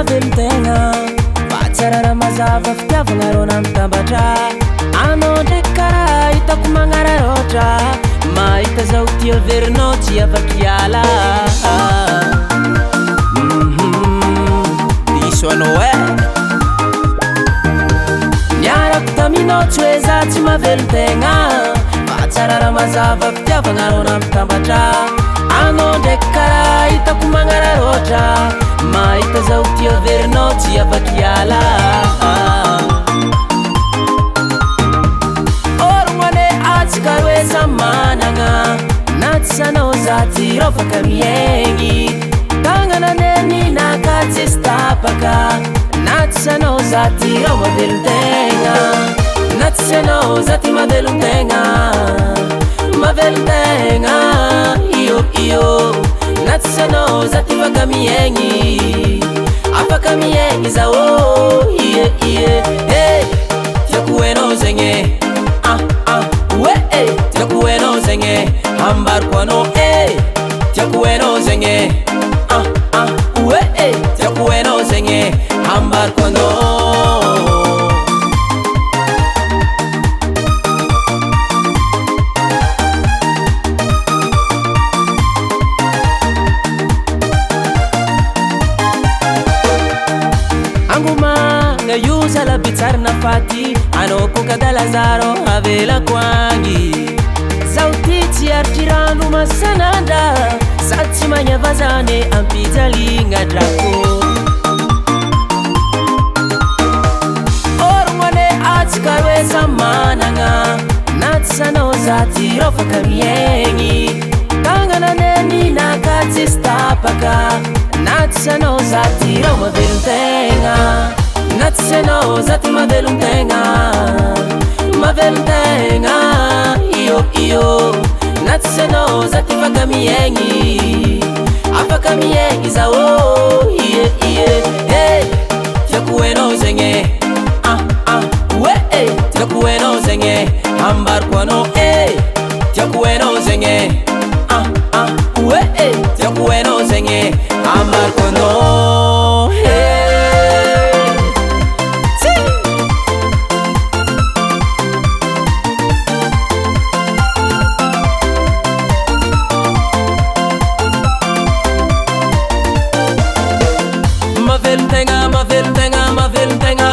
mavelon-tegna fa tsarara mazava fitiavagna rô namitambatra anao ndraiky karaha hitako magnararoatra mahita zao tia verinao tsy avakiala diso anao niarako taminao tsy hoe za tsy mavelon-tegna fa tsarara mazava fitiavagna rô namitambatra anao ndraiky karaha hitako magnararoatra mahita zao tia verinao tsy avakiala orognoane atsika roe za managna na tsy sanao za ty rôfaka miaigny tagnananeny naka tsisy tapaka na tsy sanao za ty rô mavelon-tegna na tsy sanao za ty mavelon-tegna mavelon-tegna iyo na tsy sanao za ty afaka miaigny za ie tiako enao zegny tiako enao zegny ambariko anao tiako enao zegny tiako enao zegny ambariko anao angomagna io zalabitsarina faty anao kokadalazaro avelako agny zaho ty tsy aritry rano masanandra sady tsy magnavazany ampijaligna drako orognoane atsika roe za managna na tsy sanao za ty rôfaka miaigny tagnananeny naka tsisy tapaka na tsy sanao za ty rô mavelon-tegna na tsy sanao za ty mavelon-tegna mavelon-tegna iyo na tsy sanao za ty afaka miaigny za ie tiako enao zegny tiako enao zegny ambariko anao tiako enao zegny tiako enao zegny ambariko anao mavelon-tegna mavelon-tegna mavelon-tegna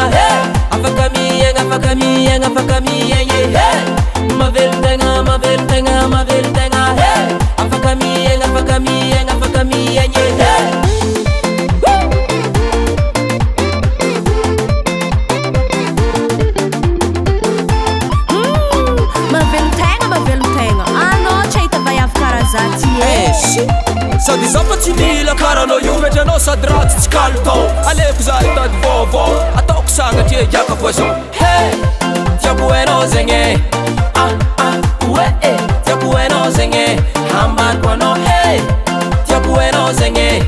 afaka miaigny afaka miaigny mavelon-tegna mavelon-tegna mavelon-tegna afaka miaigny afaka miaigny afaka miaigny mavelon-tegna mavelon-tegna anao tsy ahita vaiavy karaha za ty sady za fa tsy mila karanao io metranao sady ratsy tsy kalo tao aleko za hitady vaovao ataoko sagnatria hiakako zao tiako enao zegny tiako enao zegny ambariko anao tiako enao zegny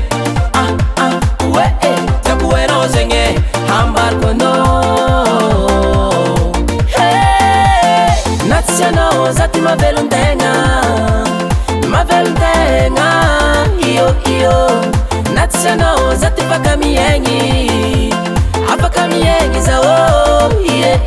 tiako enao zegny ambariko anao na tsy sanao za ty mavelon-tegna mavelon-tegna iyo na tsy sanao za ty afaka miaigny za ie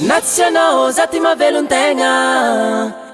na tsy sanao za ty mavelon-tegna